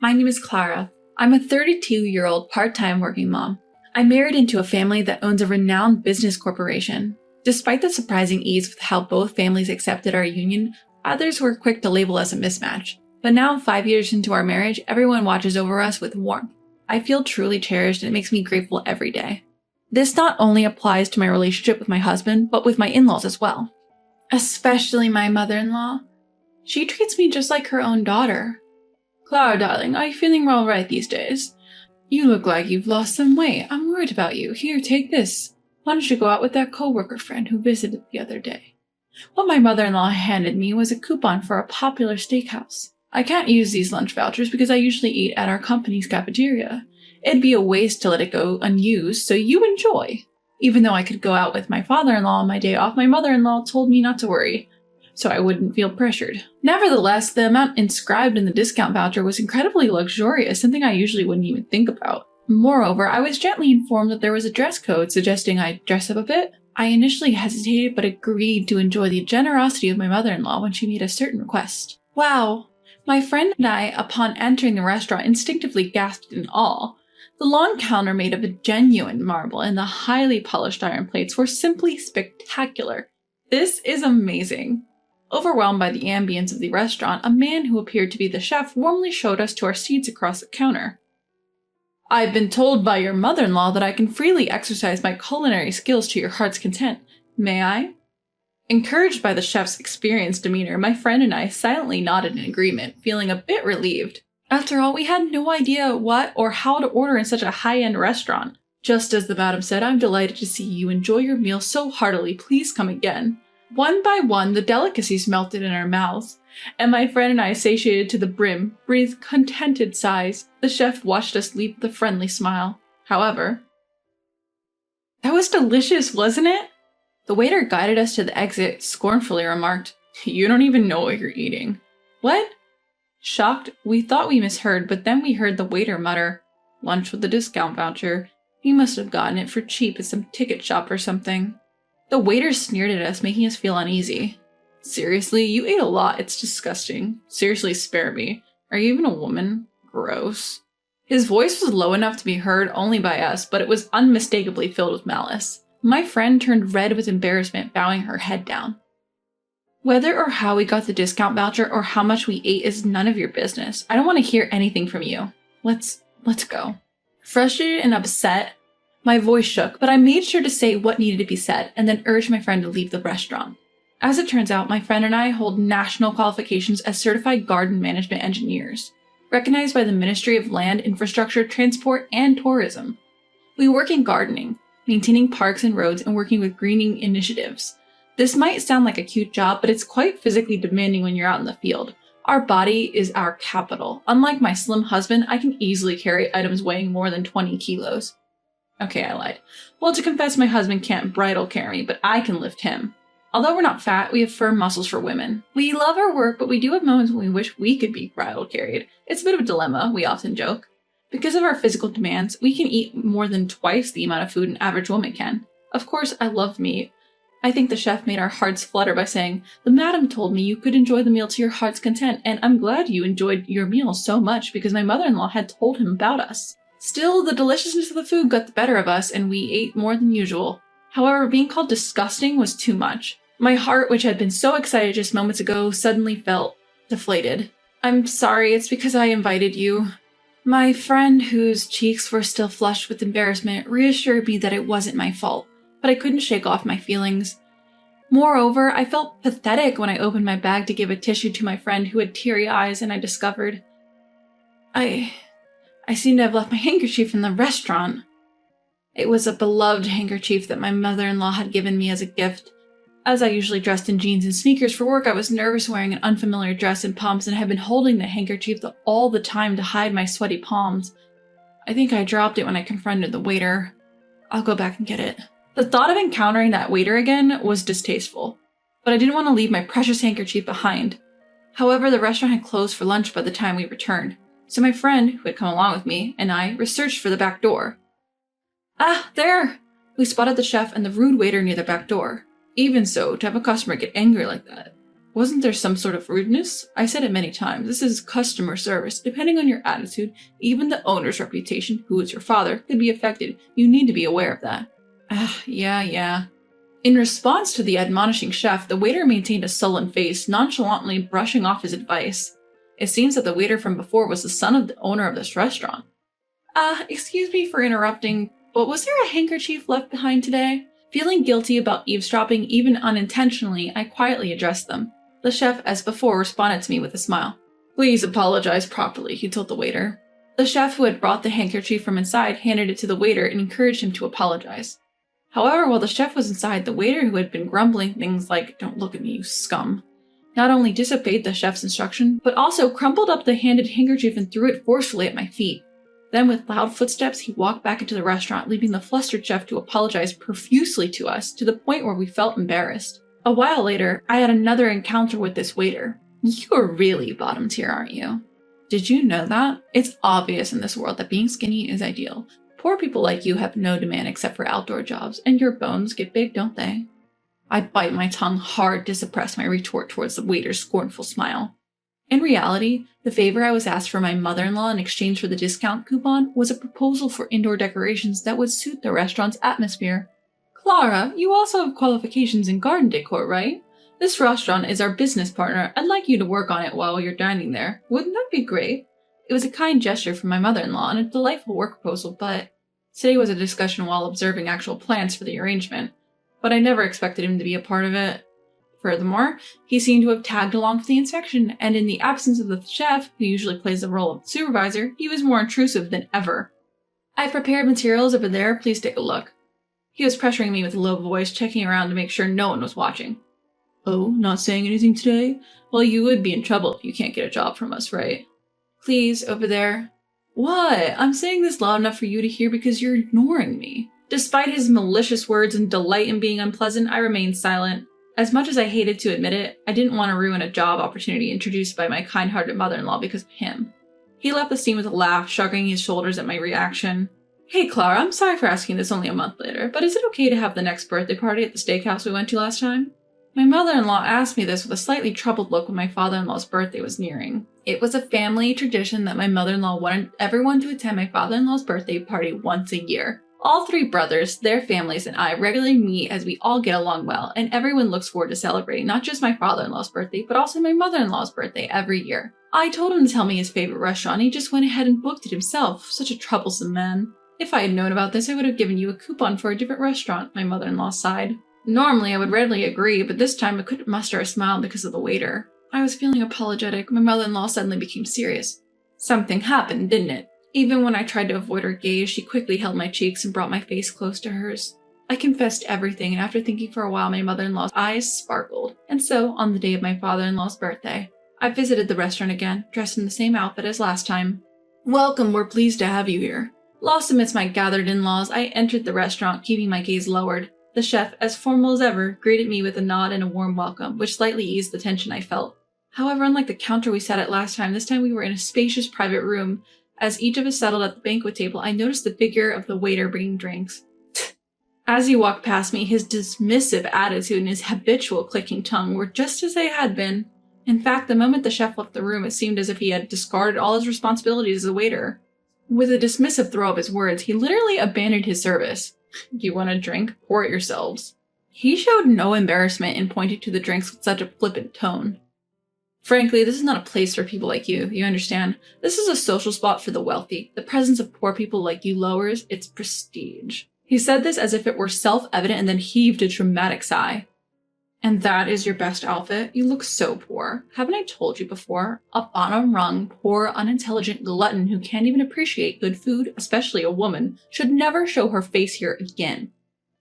My name is Clara. I'm a 32-year-old part-time working mom. I married into a family that owns a renowned business corporation. Despite the surprising ease with how both families accepted our union, others were quick to label us a mismatch. But now, 5 years into our marriage, everyone watches over us with warmth. I feel truly cherished and it makes me grateful every day. This not only applies to my relationship with my husband, but with my in-laws as well. Especially my mother-in-law. She treats me just like her own daughter. Clara, darling, are you feeling all right these days? You look like you've lost some weight. I'm worried about you. Here, take this. Why don't you go out with that co-worker friend who visited the other day? What my mother-in-law handed me was a coupon for a popular steakhouse. I can't use these lunch vouchers because I usually eat at our company's cafeteria. It'd be a waste to let it go unused, so you enjoy. Even though I could go out with my father-in-law on my day off, my mother-in-law told me not to worry, so I wouldn't feel pressured. Nevertheless, the amount inscribed in the discount voucher was incredibly luxurious, something I usually wouldn't even think about. Moreover, I was gently informed that there was a dress code suggesting I dress up a bit. I initially hesitated but agreed to enjoy the generosity of my mother-in-law when she made a certain request. Wow! My friend and I, upon entering the restaurant, instinctively gasped in awe. The long counter made of a genuine marble and the highly polished iron plates were simply spectacular. This is amazing. Overwhelmed by the ambience of the restaurant, a man who appeared to be the chef warmly showed us to our seats across the counter. I've been told by your mother-in-law that I can freely exercise my culinary skills to your heart's content. May I? Encouraged by the chef's experienced demeanor, my friend and I silently nodded in agreement, feeling a bit relieved. After all, we had no idea what or how to order in such a high-end restaurant. Just as the madam said, I'm delighted to see you enjoy your meal so heartily. Please come again. One by one, the delicacies melted in our mouths, and my friend and I, satiated to the brim, breathed contented sighs. The chef watched us leave with a friendly smile. However, that was delicious, wasn't it? The waiter guided us to the exit, scornfully remarked, You don't even know what you're eating. What? Shocked, we thought we misheard, but then we heard the waiter mutter, Lunch with the discount voucher. He must have gotten it for cheap at some ticket shop or something. The waiter sneered at us, making us feel uneasy. Seriously, you ate a lot. It's disgusting. Seriously, spare me. Are you even a woman? Gross. His voice was low enough to be heard only by us, but it was unmistakably filled with malice. My friend turned red with embarrassment, bowing her head down. Whether or how we got the discount voucher or how much we ate is none of your business. I don't want to hear anything from you. Let's go. Frustrated and upset, my voice shook, but I made sure to say what needed to be said and then urged my friend to leave the restaurant. As it turns out, my friend and I hold national qualifications as certified garden management engineers, recognized by the Ministry of Land, Infrastructure, Transport, and Tourism. We work in gardening, maintaining parks and roads, and working with greening initiatives. This might sound like a cute job, but it's quite physically demanding when you're out in the field. Our body is our capital. Unlike my slim husband, I can easily carry items weighing more than 20 kilos. Okay, I lied. Well, to confess, my husband can't bridal carry me, but I can lift him. Although we're not fat, we have firm muscles for women. We love our work, but we do have moments when we wish we could be bridal carried. It's a bit of a dilemma, we often joke. Because of our physical demands, we can eat more than twice the amount of food an average woman can. Of course, I love meat. I think the chef made our hearts flutter by saying, The madam told me you could enjoy the meal to your heart's content, and I'm glad you enjoyed your meal so much because my mother-in-law had told him about us. Still, the deliciousness of the food got the better of us, and we ate more than usual. However, being called disgusting was too much. My heart, which had been so excited just moments ago, suddenly felt deflated. I'm sorry, it's because I invited you. My friend, whose cheeks were still flushed with embarrassment, reassured me that it wasn't my fault, but I couldn't shake off my feelings. Moreover, I felt pathetic when I opened my bag to give a tissue to my friend who had teary eyes, and I discovered I seem to have left my handkerchief in the restaurant. It was a beloved handkerchief that my mother-in-law had given me as a gift. As I usually dressed in jeans and sneakers for work, I was nervous wearing an unfamiliar dress and pumps and had been holding the handkerchief all the time to hide my sweaty palms. I think I dropped it when I confronted the waiter. I'll go back and get it. The thought of encountering that waiter again was distasteful, but I didn't want to leave my precious handkerchief behind. However, the restaurant had closed for lunch by the time we returned, so my friend, who had come along with me, and I researched for the back door. Ah, there! We spotted the chef and the rude waiter near the back door. Even so, to have a customer get angry like that. Wasn't there some sort of rudeness? I said it many times. This is customer service. Depending on your attitude, even the owner's reputation, who is your father, could be affected. You need to be aware of that. Yeah. In response to the admonishing chef, the waiter maintained a sullen face, nonchalantly brushing off his advice. It seems that the waiter from before was the son of the owner of this restaurant. Excuse me for interrupting, but was there a handkerchief left behind today? Feeling guilty about eavesdropping even unintentionally, I quietly addressed them. The chef, as before, responded to me with a smile. Please apologize properly, he told the waiter. The chef, who had brought the handkerchief from inside, handed it to the waiter and encouraged him to apologize. However, while the chef was inside, the waiter, who had been grumbling things like, "Don't look at me, you scum," not only disobeyed the chef's instruction, but also crumpled up the handed handkerchief and threw it forcefully at my feet. Then, with loud footsteps, he walked back into the restaurant, leaving the flustered chef to apologize profusely to us, to the point where we felt embarrassed. A while later, I had another encounter with this waiter. You're really bottom tier, aren't you? Did you know that? It's obvious in this world that being skinny is ideal. Poor people like you have no demand except for outdoor jobs, and your bones get big, don't they? I bite my tongue hard to suppress my retort towards the waiter's scornful smile. In reality, the favor I was asked for my mother-in-law in exchange for the discount coupon was a proposal for indoor decorations that would suit the restaurant's atmosphere. Clara, you also have qualifications in garden decor, right? This restaurant is our business partner. I'd like you to work on it while you're dining there. Wouldn't that be great? It was a kind gesture from my mother-in-law and a delightful work proposal, but today was a discussion while observing actual plans for the arrangement. But I never expected him to be a part of it. Furthermore, he seemed to have tagged along for the inspection, and in the absence of the chef, who usually plays the role of supervisor, he was more intrusive than ever. I've prepared materials over there, please take a look. He was pressuring me with a low voice, checking around to make sure no one was watching. Oh, not saying anything today? Well, you would be in trouble if you can't get a job from us, right? Please, over there. What? I'm saying this loud enough for you to hear because you're ignoring me. Despite his malicious words and delight in being unpleasant, I remained silent. As much as I hated to admit it, I didn't want to ruin a job opportunity introduced by my kind-hearted mother-in-law because of him. He left the scene with a laugh, shrugging his shoulders at my reaction. Hey Clara, I'm sorry for asking this only a month later, but is it okay to have the next birthday party at the steakhouse we went to last time? My mother-in-law asked me this with a slightly troubled look when my father-in-law's birthday was nearing. It was a family tradition that my mother-in-law wanted everyone to attend my father-in-law's birthday party once a year. All three brothers, their families, and I regularly meet as we all get along well, and everyone looks forward to celebrating not just my father-in-law's birthday, but also my mother-in-law's birthday every year. I told him to tell me his favorite restaurant, he just went ahead and booked it himself. Such a troublesome man. If I had known about this, I would have given you a coupon for a different restaurant, my mother-in-law sighed. Normally, I would readily agree, but this time I couldn't muster a smile because of the waiter. I was feeling apologetic. My mother-in-law suddenly became serious. Something happened, didn't it? Even when I tried to avoid her gaze, she quickly held my cheeks and brought my face close to hers. I confessed everything, and after thinking for a while, my mother-in-law's eyes sparkled. And so, on the day of my father-in-law's birthday, I visited the restaurant again, dressed in the same outfit as last time. Welcome, we're pleased to have you here. Lost amidst my gathered in-laws, I entered the restaurant, keeping my gaze lowered. The chef, as formal as ever, greeted me with a nod and a warm welcome, which slightly eased the tension I felt. However, unlike the counter we sat at last time, this time we were in a spacious private room. As each of us settled at the banquet table, I noticed the figure of the waiter bringing drinks. As he walked past me, his dismissive attitude and his habitual clicking tongue were just as they had been. In fact, the moment the chef left the room, it seemed as if he had discarded all his responsibilities as a waiter. With a dismissive throw of his words, he literally abandoned his service. You want a drink? Pour it yourselves. He showed no embarrassment in pointing to the drinks with such a flippant tone. Frankly, this is not a place for people like you understand? This is a social spot for the wealthy. The presence of poor people like you lowers its prestige. He said this as if it were self-evident and then heaved a dramatic sigh. And that is your best outfit? You look so poor. Haven't I told you before? A bottom-rung, poor, unintelligent glutton who can't even appreciate good food, especially a woman, should never show her face here again.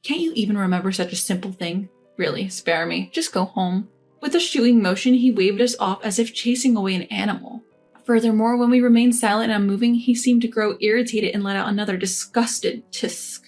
Can't you even remember such a simple thing? Really, spare me. Just go home. With a shooing motion, he waved us off as if chasing away an animal. Furthermore, when we remained silent and unmoving, he seemed to grow irritated and let out another disgusted tisk.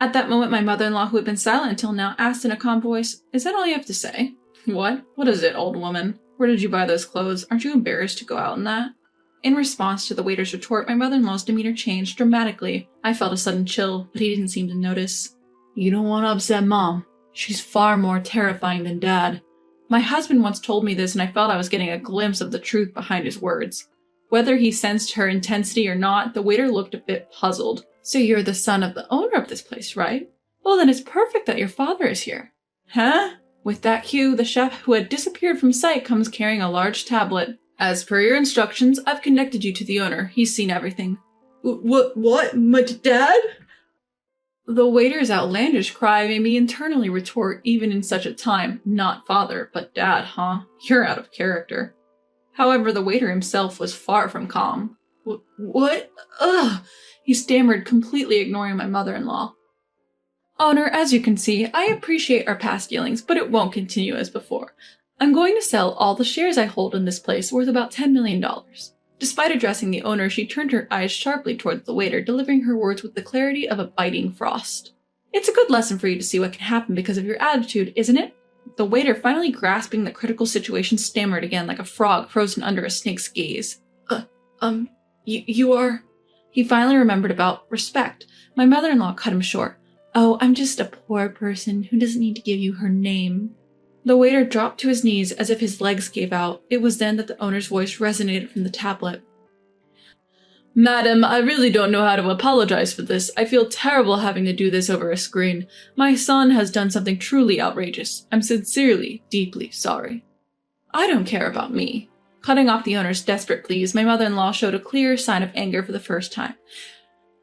At that moment, my mother-in-law, who had been silent until now, asked in a calm voice, "Is that all you have to say?" "What? What is it, old woman? Where did you buy those clothes? Aren't you embarrassed to go out in that?" In response to the waiter's retort, my mother-in-law's demeanor changed dramatically. I felt a sudden chill, but he didn't seem to notice. "You don't want to upset Mom. She's far more terrifying than Dad. My husband once told me this, and I felt I was getting a glimpse of the truth behind his words. Whether he sensed her intensity or not, the waiter looked a bit puzzled. So you're the son of the owner of this place, right? Well, then it's perfect that your father is here. Huh? With that cue, the chef who had disappeared from sight comes carrying a large tablet. As per your instructions, I've connected you to the owner. He's seen everything. What? My dad? The waiter's outlandish cry made me internally retort, even in such a time, not father, but dad, huh? You're out of character. However, the waiter himself was far from calm. What? Ugh! He stammered, completely ignoring my mother-in-law. Owner, as you can see, I appreciate our past dealings, but it won't continue as before. I'm going to sell all the shares I hold in this place, worth about $10 million. Despite addressing the owner, she turned her eyes sharply towards the waiter, delivering her words with the clarity of a biting frost. It's a good lesson for you to see what can happen because of your attitude, isn't it? The waiter, finally grasping the critical situation, stammered again like a frog frozen under a snake's gaze. You are... He finally remembered about respect. My mother-in-law cut him short. Oh, I'm just a poor person who doesn't need to give you her name. The waiter dropped to his knees as if his legs gave out. It was then that the owner's voice resonated from the tablet. Madam, I really don't know how to apologize for this. I feel terrible having to do this over a screen. My son has done something truly outrageous. I'm sincerely, deeply sorry. I don't care about me. Cutting off the owner's desperate pleas, my mother-in-law showed a clear sign of anger for the first time.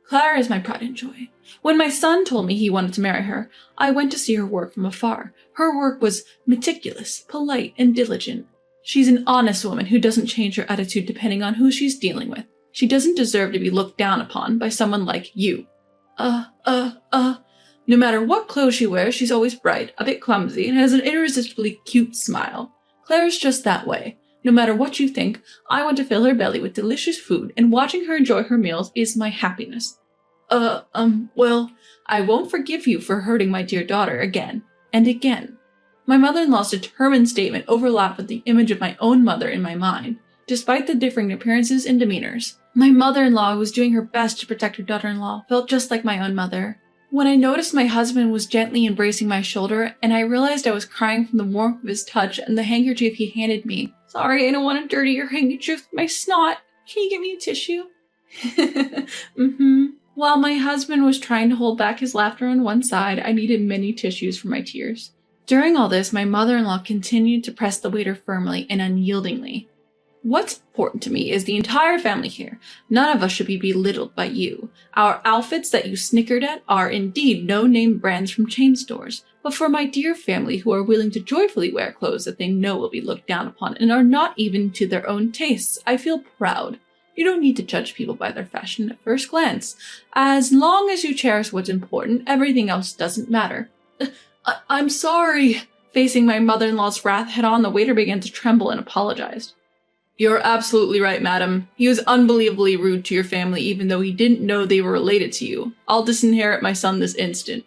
Clara is my pride and joy. When my son told me he wanted to marry her, I went to see her work from afar. Her work was meticulous, polite, and diligent. She's an honest woman who doesn't change her attitude depending on who she's dealing with. She doesn't deserve to be looked down upon by someone like you. No matter what clothes she wears, she's always bright, a bit clumsy, and has an irresistibly cute smile. Claire's just that way. No matter what you think, I want to fill her belly with delicious food, and watching her enjoy her meals is my happiness. Well, I won't forgive you for hurting my dear daughter again and again. My mother-in-law's determined statement overlapped with the image of my own mother in my mind, despite the differing appearances and demeanors. My mother-in-law, who was doing her best to protect her daughter-in-law, felt just like my own mother. When I noticed my husband was gently embracing my shoulder, and I realized I was crying from the warmth of his touch and the handkerchief he handed me. Sorry, I don't want to dirty your handkerchief with my snot. Can you get me a tissue? While my husband was trying to hold back his laughter on one side, I needed many tissues for my tears. During all this, my mother-in-law continued to press the waiter firmly and unyieldingly. What's important to me is the entire family here. None of us should be belittled by you. Our outfits that you snickered at are indeed no-name brands from chain stores. But for my dear family who are willing to joyfully wear clothes that they know will be looked down upon and are not even to their own tastes, I feel proud. You don't need to judge people by their fashion at first glance. As long as you cherish what's important, everything else doesn't matter. I'm sorry. Facing my mother-in-law's wrath head-on, the waiter began to tremble and apologized. You're absolutely right, madam. He was unbelievably rude to your family even though he didn't know they were related to you. I'll disinherit my son this instant.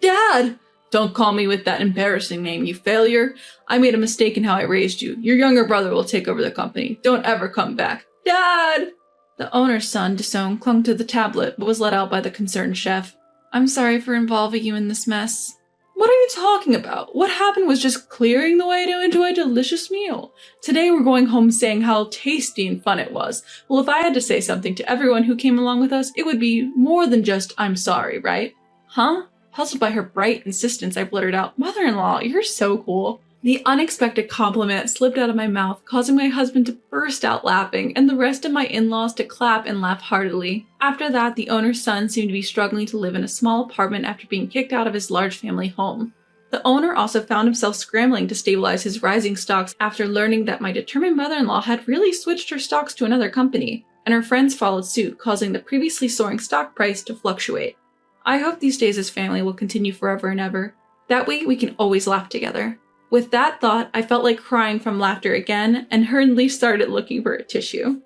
Dad! Don't call me with that embarrassing name, you failure. I made a mistake in how I raised you. Your younger brother will take over the company. Don't ever come back. Dad! The owner's son, Disown, clung to the tablet but was let out by the concerned chef. I'm sorry for involving you in this mess. What are you talking about? What happened was just clearing the way to enjoy a delicious meal. Today we're going home saying how tasty and fun it was. Well, if I had to say something to everyone who came along with us, it would be more than just, I'm sorry, right? Huh? Puzzled by her bright insistence, I blurted out, Mother-in-law, you're so cool. The unexpected compliment slipped out of my mouth, causing my husband to burst out laughing, and the rest of my in-laws to clap and laugh heartily. After that, the owner's son seemed to be struggling to live in a small apartment after being kicked out of his large family home. The owner also found himself scrambling to stabilize his rising stocks after learning that my determined mother-in-law had really switched her stocks to another company, and her friends followed suit, causing the previously soaring stock price to fluctuate. I hope these days as family will continue forever and ever. That way we can always laugh together. With that thought, I felt like crying from laughter again and hurriedly started looking for a tissue.